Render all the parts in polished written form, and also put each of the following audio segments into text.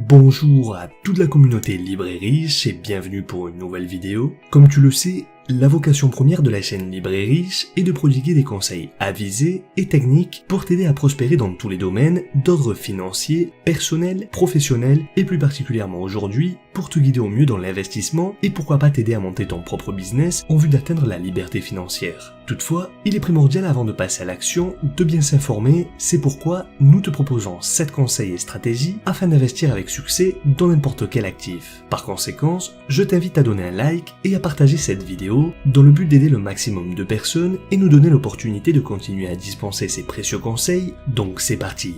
Bonjour à toute la communauté Libre et Riche et bienvenue pour une nouvelle vidéo. Comme tu le sais, la vocation première de la chaîne Libre et Riche est de prodiguer des conseils avisés et techniques pour t'aider à prospérer dans tous les domaines d'ordre financier, personnel, professionnel et plus particulièrement aujourd'hui pour te guider au mieux dans l'investissement et pourquoi pas t'aider à monter ton propre business en vue d'atteindre la liberté financière. Toutefois, il est primordial avant de passer à l'action de bien s'informer, c'est pourquoi nous te proposons 7 conseils et stratégies afin d'investir avec succès dans n'importe quel actif. Par conséquent, je t'invite à donner un like et à partager cette vidéo dans le but d'aider le maximum de personnes et nous donner l'opportunité de continuer à dispenser ces précieux conseils, donc c'est parti.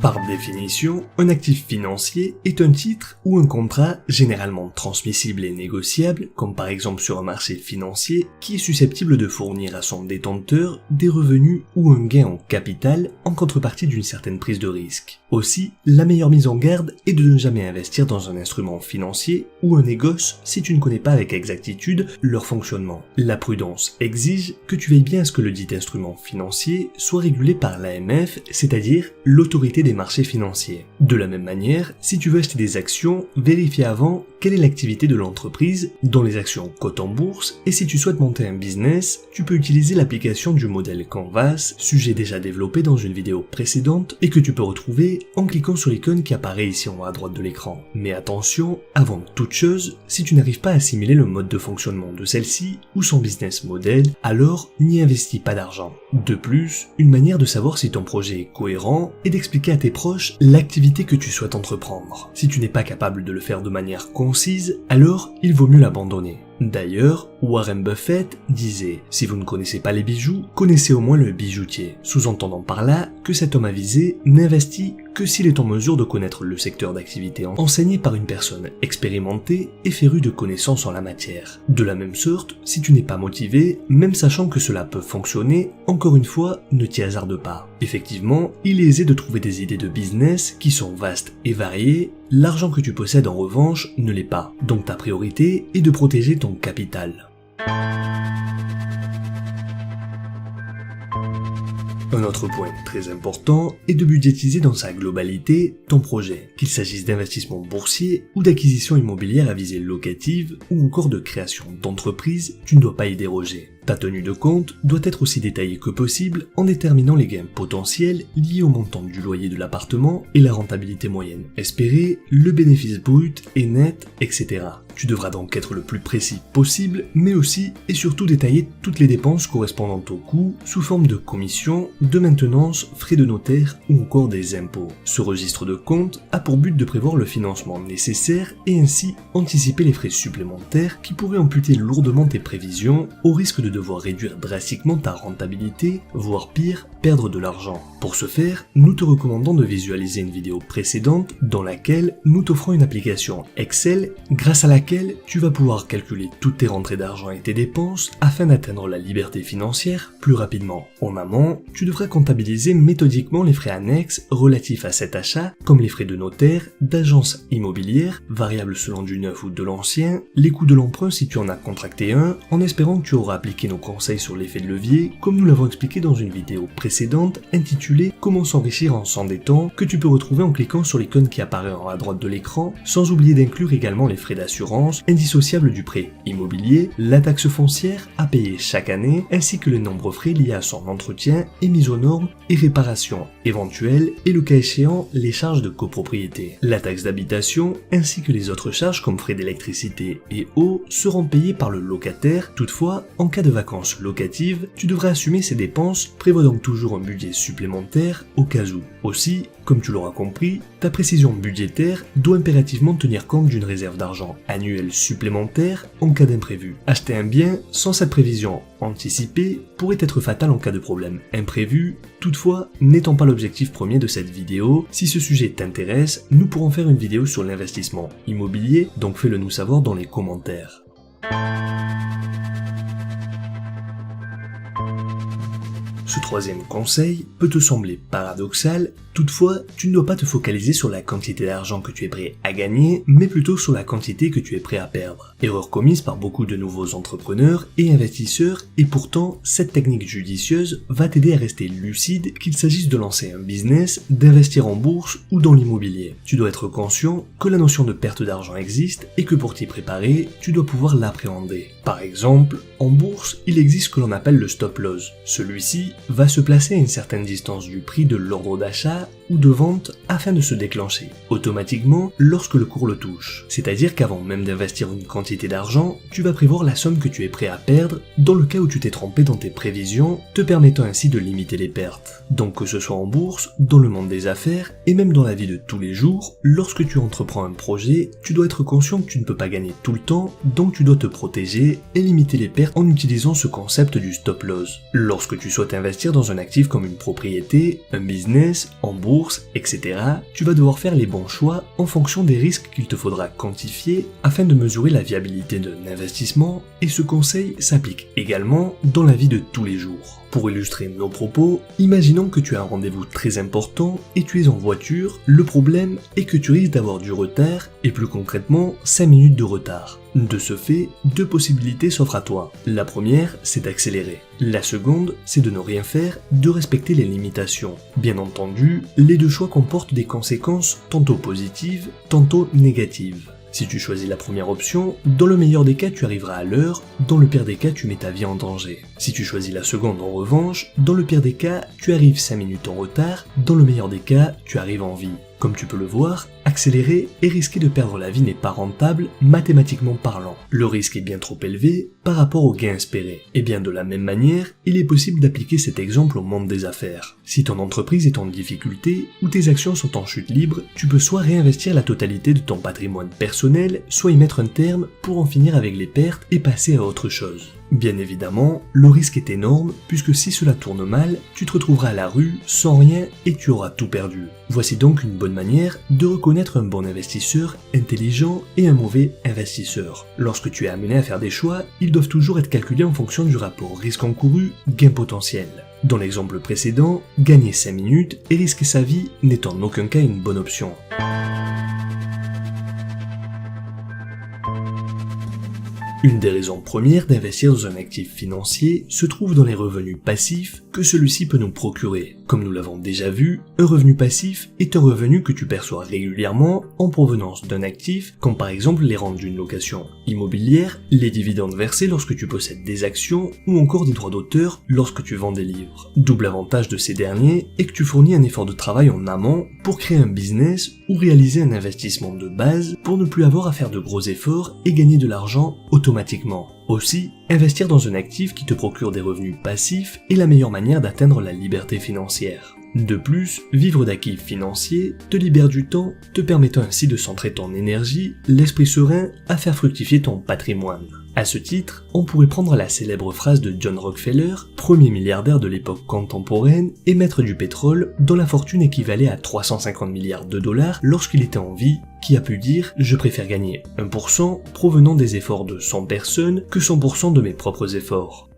Par définition, un actif financier est un titre ou un contrat généralement transmissible et négociable, comme par exemple sur un marché financier, qui est susceptible de fournir à son détenteur des revenus ou un gain en capital en contrepartie d'une certaine prise de risque. Aussi, la meilleure mise en garde est de ne jamais investir dans un instrument financier ou un négoce si tu ne connais pas avec exactitude leur fonctionnement. La prudence exige que tu veilles bien à ce que le dit instrument financier soit régulé par l'AMF, c'est-à-dire l'autorité des marchés financiers. De la même manière, si tu veux acheter des actions, vérifie avant quelle est l'activité de l'entreprise dont les actions cotent en bourse, et si tu souhaites monter un business, tu peux utiliser l'application du modèle Canvas, sujet déjà développé dans une vidéo précédente et que tu peux retrouver en cliquant sur l'icône qui apparaît ici en haut à droite de l'écran. Mais attention, avant toute chose, si tu n'arrives pas à assimiler le mode de fonctionnement de celle-ci ou son business model, alors n'y investis pas d'argent. De plus, une manière de savoir si ton projet est cohérent est d'expliquer à tes proches l'activité que tu souhaites entreprendre. Si tu n'es pas capable de le faire de manière concise, alors il vaut mieux l'abandonner. D'ailleurs, Warren Buffett disait « Si vous ne connaissez pas les bijoux, connaissez au moins le bijoutier », sous-entendant par là que cet homme avisé n'investit que s'il est en mesure de connaître le secteur d'activité enseigné par une personne expérimentée et férue de connaissances en la matière. De la même sorte, si tu n'es pas motivé, même sachant que cela peut fonctionner, encore une fois, ne t'y hasarde pas. Effectivement, il est aisé de trouver des idées de business qui sont vastes et variées. L'argent que tu possèdes en revanche ne l'est pas, donc ta priorité est de protéger ton capital. Un autre point très important est de budgétiser dans sa globalité ton projet, qu'il s'agisse d'investissement boursier ou d'acquisition immobilière à visée locative ou encore de création d'entreprise, tu ne dois pas y déroger. Ta tenue de compte doit être aussi détaillée que possible en déterminant les gains potentiels liés au montant du loyer de l'appartement et la rentabilité moyenne espérée, le bénéfice brut et net, etc. Tu devras donc être le plus précis possible, mais aussi et surtout détailler toutes les dépenses correspondant au coût sous forme de commissions, de maintenance, frais de notaire ou encore des impôts. Ce registre de compte a pour but de prévoir le financement nécessaire et ainsi anticiper les frais supplémentaires qui pourraient amputer lourdement tes prévisions au risque de devoir réduire drastiquement ta rentabilité, voire pire, perdre de l'argent. Pour ce faire, nous te recommandons de visualiser une vidéo précédente dans laquelle nous t'offrons une application Excel grâce à laquelle tu vas pouvoir calculer toutes tes rentrées d'argent et tes dépenses afin d'atteindre la liberté financière plus rapidement. En amont, tu devras comptabiliser méthodiquement les frais annexes relatifs à cet achat, comme les frais de notaire, d'agence immobilière, variables selon du neuf ou de l'ancien, les coûts de l'emprunt si tu en as contracté un, en espérant que tu auras appliqué nos conseils sur l'effet de levier, comme nous l'avons expliqué dans une vidéo précédente intitulée « Comment s'enrichir en s'endettant » que tu peux retrouver en cliquant sur l'icône qui apparaît en haut à droite de l'écran, sans oublier d'inclure également les frais d'assurance indissociables du prêt immobilier, la taxe foncière à payer chaque année, ainsi que les nombreux frais liés à son entretien et mise aux normes et réparation éventuelles et le cas échéant les charges de copropriété. La taxe d'habitation ainsi que les autres charges comme frais d'électricité et eau seront payés par le locataire. Toutefois, en cas de vacances locatives, tu devras assumer ces dépenses, prévois donc toujours un budget supplémentaire au cas où. Aussi, comme tu l'auras compris, ta précision budgétaire doit impérativement tenir compte d'une réserve d'argent annuelle supplémentaire en cas d'imprévu. Acheter un bien sans cette prévision anticipée pourrait être fatal en cas de problème imprévu. Toutefois, n'étant pas l'objectif premier de cette vidéo, si ce sujet t'intéresse, nous pourrons faire une vidéo sur l'investissement immobilier, donc fais-le nous savoir dans les commentaires. Ce troisième conseil peut te sembler paradoxal, Toutefois, tu ne dois pas te focaliser sur la quantité d'argent que tu es prêt à gagner, mais plutôt sur la quantité que tu es prêt à perdre. Erreur commise par beaucoup de nouveaux entrepreneurs et investisseurs, et pourtant, cette technique judicieuse va t'aider à rester lucide qu'il s'agisse de lancer un business, d'investir en bourse ou dans l'immobilier. Tu dois être conscient que la notion de perte d'argent existe et que pour t'y préparer, tu dois pouvoir l'appréhender. Par exemple, en bourse, il existe ce que l'on appelle le stop loss. Celui-ci va se placer à une certaine distance du prix de l'ordre d'achat ou de vente afin de se déclencher automatiquement lorsque le cours le touche. C'est-à-dire qu'avant même d'investir une quantité d'argent, tu vas prévoir la somme que tu es prêt à perdre dans le cas où tu t'es trompé dans tes prévisions, te permettant ainsi de limiter les pertes. Donc que ce soit en bourse, dans le monde des affaires et même dans la vie de tous les jours, lorsque tu entreprends un projet, tu dois être conscient que tu ne peux pas gagner tout le temps, donc tu dois te protéger et limiter les pertes en utilisant ce concept du stop loss. Lorsque tu souhaites investir dans un actif comme une propriété, un business, en bourse, etc., tu vas devoir faire les bons choix en fonction des risques qu'il te faudra quantifier afin de mesurer la viabilité d'un investissement, et ce conseil s'applique également dans la vie de tous les jours. Pour illustrer nos propos, imaginons que tu as un rendez-vous très important et tu es en voiture, le problème est que tu risques d'avoir du retard et plus concrètement 5 minutes de retard. De ce fait, deux possibilités s'offrent à toi. La première, c'est d'accélérer. La seconde, c'est de ne rien faire, de respecter les limitations. Bien entendu, les deux choix comportent des conséquences tantôt positives, tantôt négatives. Si tu choisis la première option, dans le meilleur des cas tu arriveras à l'heure, dans le pire des cas tu mets ta vie en danger. Si tu choisis la seconde en revanche, dans le pire des cas tu arrives 5 minutes en retard, dans le meilleur des cas tu arrives en vie. Comme tu peux le voir, accélérer et risquer de perdre la vie n'est pas rentable, mathématiquement parlant. Le risque est bien trop élevé par rapport au gain espéré. Et bien de la même manière, il est possible d'appliquer cet exemple au monde des affaires. Si ton entreprise est en difficulté ou tes actions sont en chute libre, tu peux soit réinvestir la totalité de ton patrimoine personnel, soit y mettre un terme pour en finir avec les pertes et passer à autre chose. Bien évidemment, le risque est énorme puisque si cela tourne mal, tu te retrouveras à la rue sans rien et tu auras tout perdu. Voici donc une bonne manière de reconnaître un bon investisseur intelligent et un mauvais investisseur. Lorsque tu es amené à faire des choix, ils doivent toujours être calculés en fonction du rapport risque encouru, gain potentiel. Dans l'exemple précédent, gagner 5 minutes et risquer sa vie n'est en aucun cas une bonne option. Une des raisons premières d'investir dans un actif financier se trouve dans les revenus passifs que celui-ci peut nous procurer. Comme nous l'avons déjà vu, un revenu passif est un revenu que tu perçois régulièrement en provenance d'un actif, comme par exemple les rentes d'une location immobilière, les dividendes versés lorsque tu possèdes des actions ou encore des droits d'auteur lorsque tu vends des livres. Double avantage de ces derniers est que tu fournis un effort de travail en amont pour créer un business ou réaliser un investissement de base pour ne plus avoir à faire de gros efforts et gagner de l'argent automatiquement. Aussi, investir dans un actif qui te procure des revenus passifs est la meilleure manière d'atteindre la liberté financière. De plus, vivre d'actifs financiers te libère du temps, te permettant ainsi de centrer ton énergie, l'esprit serein, à faire fructifier ton patrimoine. À ce titre, on pourrait prendre la célèbre phrase de John Rockefeller, premier milliardaire de l'époque contemporaine et maître du pétrole, dont la fortune équivalait à 350 milliards de dollars lorsqu'il était en vie, qui a pu dire « Je préfère gagner 1% provenant des efforts de 100 personnes que 100% de mes propres efforts ».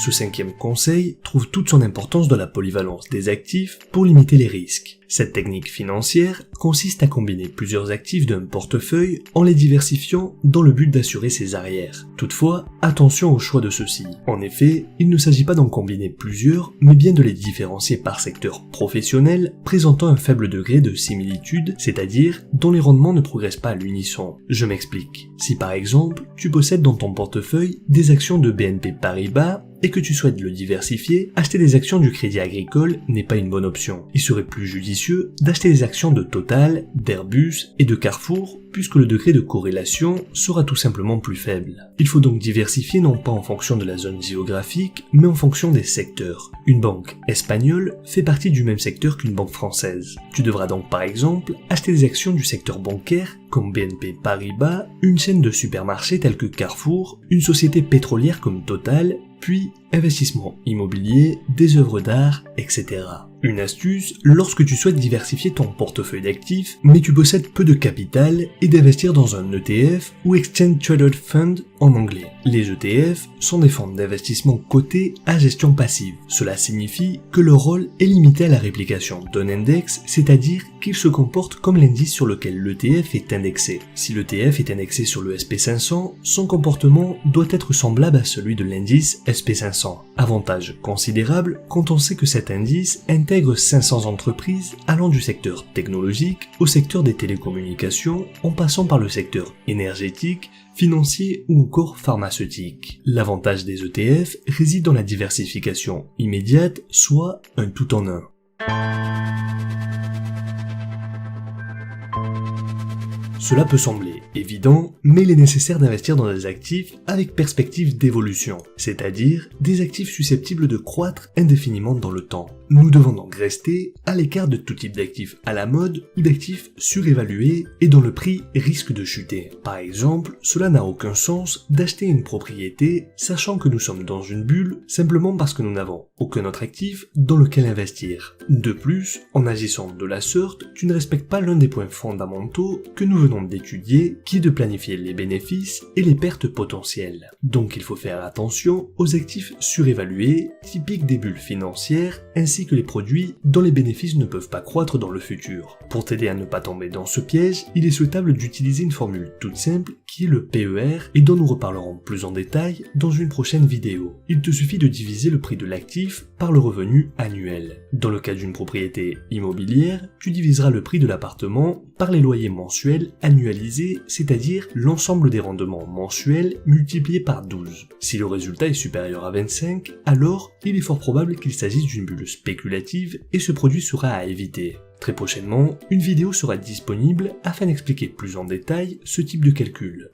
Ce cinquième conseil trouve toute son importance dans la polyvalence des actifs pour limiter les risques. Cette technique financière consiste à combiner plusieurs actifs d'un portefeuille en les diversifiant dans le but d'assurer ses arrières. Toutefois, attention au choix de ceux-ci. En effet, il ne s'agit pas d'en combiner plusieurs, mais bien de les différencier par secteur professionnel présentant un faible degré de similitude, c'est-à-dire dont les rendements ne progressent pas à l'unisson. Je m'explique. Si par exemple, tu possèdes dans ton portefeuille des actions de BNP Paribas, et que tu souhaites le diversifier, acheter des actions du Crédit Agricole n'est pas une bonne option. Il serait plus judicieux d'acheter des actions de Total, d'Airbus et de Carrefour, puisque le degré de corrélation sera tout simplement plus faible. Il faut donc diversifier non pas en fonction de la zone géographique, mais en fonction des secteurs. Une banque espagnole fait partie du même secteur qu'une banque française. Tu devras donc par exemple acheter des actions du secteur bancaire comme BNP Paribas, une chaîne de supermarchés telle que Carrefour, une société pétrolière comme Total, puis investissement immobilier, des œuvres d'art, etc. Une astuce lorsque tu souhaites diversifier ton portefeuille d'actifs, mais tu possèdes peu de capital et d'investir dans un ETF ou Exchange Traded Fund en anglais. Les ETF sont des fonds d'investissement cotés à gestion passive. Cela signifie que leur rôle est limité à la réplication d'un index, c'est-à-dire qu'ils se comportent comme l'indice sur lequel l'ETF est indexé. Si l'ETF est indexé sur le SP500, son comportement doit être semblable à celui de l'indice SP500. Avantage considérable quand on sait que cet indice intègre 500 entreprises allant du secteur technologique au secteur des télécommunications en passant par le secteur énergétique, financier ou encore pharmaceutique. L'avantage des ETF réside dans la diversification immédiate, soit un tout en un. Cela peut sembler évident, mais il est nécessaire d'investir dans des actifs avec perspective d'évolution, c'est-à-dire des actifs susceptibles de croître indéfiniment dans le temps. Nous devons donc rester à l'écart de tout type d'actifs à la mode ou d'actifs surévalués et dont le prix risque de chuter. Par exemple, cela n'a aucun sens d'acheter une propriété sachant que nous sommes dans une bulle simplement parce que nous n'avons aucun autre actif dans lequel investir. De plus, en agissant de la sorte, tu ne respectes pas l'un des points fondamentaux que nous venons d'étudier, qui est de planifier les bénéfices et les pertes potentielles. Donc il faut faire attention aux actifs surévalués, typiques des bulles financières, ainsi que les produits dont les bénéfices ne peuvent pas croître dans le futur. Pour t'aider à ne pas tomber dans ce piège, il est souhaitable d'utiliser une formule toute simple qui est le PER et dont nous reparlerons plus en détail dans une prochaine vidéo. Il te suffit de diviser le prix de l'actif par le revenu annuel. Dans le cas d'une propriété immobilière, tu diviseras le prix de l'appartement par les loyers mensuels annualisés, c'est-à-dire l'ensemble des rendements mensuels multipliés par 12. Si le résultat est supérieur à 25, alors il est fort probable qu'il s'agisse d'une bulle spéculative et ce produit sera à éviter. Très prochainement, une vidéo sera disponible afin d'expliquer plus en détail ce type de calcul.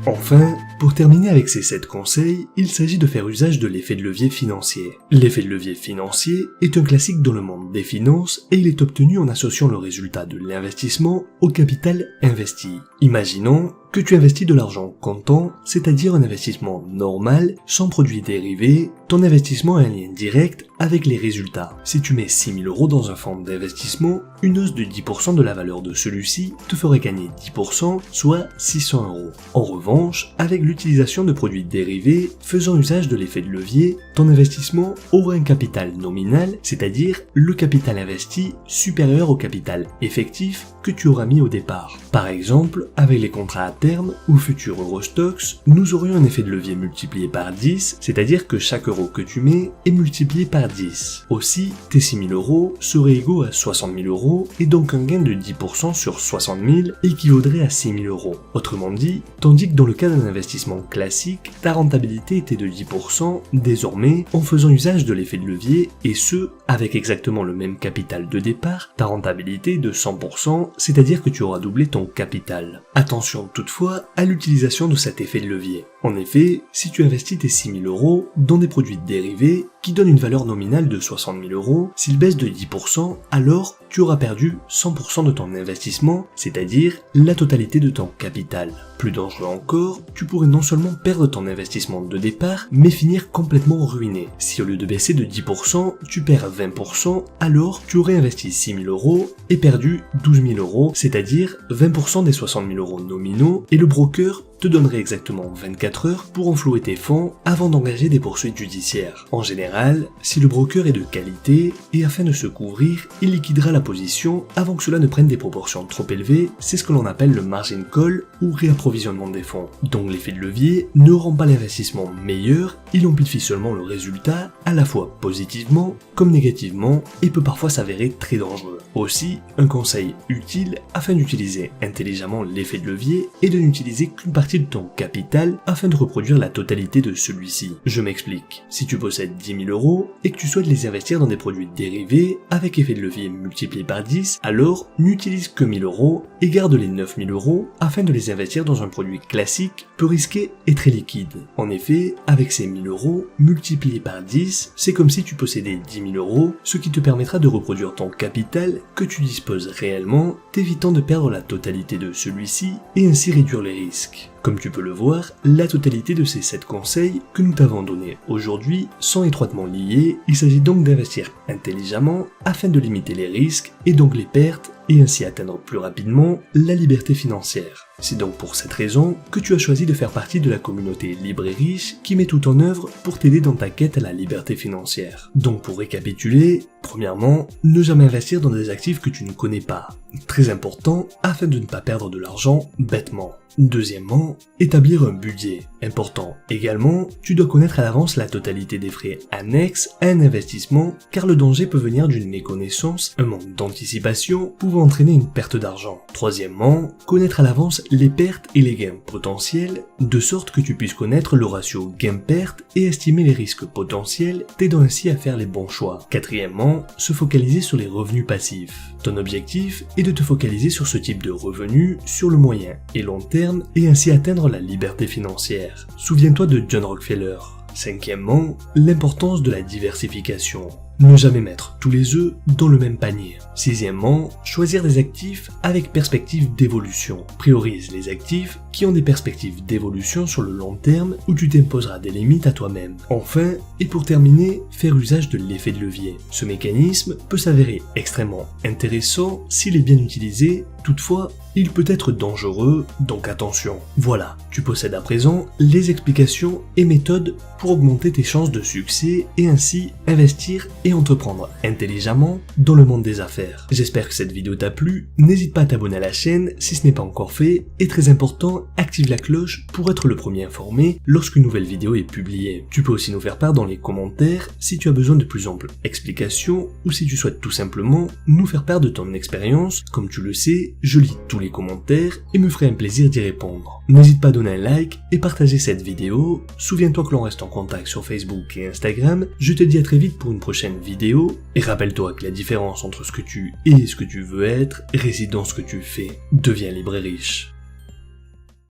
Enfin, pour terminer avec ces 7 conseils, il s'agit de faire usage de l'effet de levier financier. L'effet de levier financier est un classique dans le monde des finances et il est obtenu en associant le résultat de l'investissement au capital investi. Imaginons que tu investis de l'argent comptant, c'est-à-dire un investissement normal, sans produits dérivés, ton investissement a un lien direct avec les résultats. Si tu mets 6 000 € dans un fonds d'investissement, une hausse de 10% de la valeur de celui-ci te ferait gagner 10%, soit 600 €. En revanche, avec l'utilisation de produits dérivés, faisant usage de l'effet de levier, ton investissement aura un capital nominal, c'est-à-dire le capital investi supérieur au capital effectif que tu auras mis au départ. Par exemple, avec les contrats à terme ou futurs Eurostoxx, nous aurions un effet de levier multiplié par 10, c'est-à-dire que chaque euro que tu mets est multiplié par 10. Aussi, tes 6 000 € seraient égaux à 60 000 € et donc un gain de 10% sur 60 000 équivaudrait à 6 000 €. Autrement dit, tandis que dans le cas d'un investissement classique, ta rentabilité était de 10%, désormais, en faisant usage de l'effet de levier, et ce, avec exactement le même capital de départ, ta rentabilité est de 100%, c'est-à-dire que tu auras doublé ton capital. Attention toutefois à l'utilisation de cet effet de levier. En effet, si tu investis tes 6 000 € dans des produits dérivés qui donnent une valeur nominale de 60 000 €, s'ils baissent de 10%, alors tu auras perdu 100% de ton investissement, c'est-à-dire la totalité de ton capital. Plus dangereux encore, tu pourrais non seulement perdre ton investissement de départ, mais finir complètement ruiné. Si au lieu de baisser de 10%, tu perds 20%, alors tu aurais investi 6 000 € et perdu 12 000 €, c'est-à-dire 20% des 60 000 € nominaux, et le broker te donnerait exactement 24 heures pour enflouer tes fonds avant d'engager des poursuites judiciaires. En général, si le broker est de qualité, et afin de se couvrir, il liquidera la position avant que cela ne prenne des proportions trop élevées, c'est ce que l'on appelle le margin call ou réapprovisionnement des fonds. Donc l'effet de levier ne rend pas l'investissement meilleur, il amplifie seulement le résultat, à la fois positivement comme négativement, et peut parfois s'avérer très dangereux. Aussi, un conseil utile afin d'utiliser intelligemment l'effet de levier est de n'utiliser qu'une partie de ton capital afin de reproduire la totalité de celui-ci. Je m'explique. Si tu possèdes 10 000 € et que tu souhaites les investir dans des produits dérivés avec effet de levier multiplié par 10, alors n'utilise que 1 000 € et garde les 9 000 € afin de les investir dans un produit classique, peu risqué et très liquide. En effet, avec ces 1 000 € multipliés par 10, c'est comme si tu possédais 10 000 €, ce qui te permettra de reproduire ton capital que tu disposes réellement, t'évitant de perdre la totalité de celui-ci et ainsi réduire les risques. Comme tu peux le voir, la totalité de ces 7 conseils que nous t'avons donnés aujourd'hui sont étroitement liés. Il s'agit donc d'investir intelligemment afin de limiter les risques et donc les pertes et ainsi atteindre plus rapidement la liberté financière. C'est donc pour cette raison que tu as choisi de faire partie de la communauté libre et riche qui met tout en œuvre pour t'aider dans ta quête à la liberté financière. Donc pour récapituler, premièrement, ne jamais investir dans des actifs que tu ne connais pas. Très important afin de ne pas perdre de l'argent bêtement. Deuxièmement, établir un budget. Important également, tu dois connaître à l'avance la totalité des frais annexes à un investissement car le danger peut venir d'une méconnaissance, un manque d'anticipation pouvant entraîner une perte d'argent. Troisièmement, connaître à l'avance les pertes et les gains potentiels de sorte que tu puisses connaître le ratio gain-perte et estimer les risques potentiels, t'aidant ainsi à faire les bons choix. Quatrièmement, se focaliser sur les revenus passifs. Ton objectif est de te focaliser sur ce type de revenus sur le moyen et long terme et ainsi atteindre la liberté financière. Souviens-toi de John Rockefeller. Cinquièmement, l'importance de la diversification. Ne jamais mettre tous les œufs dans le même panier. Sixièmement, choisir des actifs avec perspective d'évolution. Priorise les actifs qui ont des perspectives d'évolution sur le long terme où tu t'imposeras des limites à toi-même. Enfin, et pour terminer, faire usage de l'effet de levier. Ce mécanisme peut s'avérer extrêmement intéressant s'il est bien utilisé, toutefois, il peut être dangereux, donc attention. Voilà, tu possèdes à présent les explications et méthodes pour augmenter tes chances de succès et ainsi investir et entreprendre intelligemment dans le monde des affaires. J'espère que cette vidéo t'a plu, n'hésite pas à t'abonner à la chaîne si ce n'est pas encore fait, et très important, active la cloche pour être le premier informé lorsqu'une nouvelle vidéo est publiée. Tu peux aussi nous faire part dans les commentaires si tu as besoin de plus amples explications ou si tu souhaites tout simplement nous faire part de ton expérience. Comme tu le sais, je lis tous les commentaires et me ferai un plaisir d'y répondre. N'hésite pas à donner un like et partager cette vidéo. Souviens-toi que l'on reste en contact sur Facebook et Instagram. Je te dis à très vite pour une prochaine vidéo et rappelle-toi que la différence entre ce que tu es et ce que tu veux être réside dans ce que tu fais. Deviens libre et riche.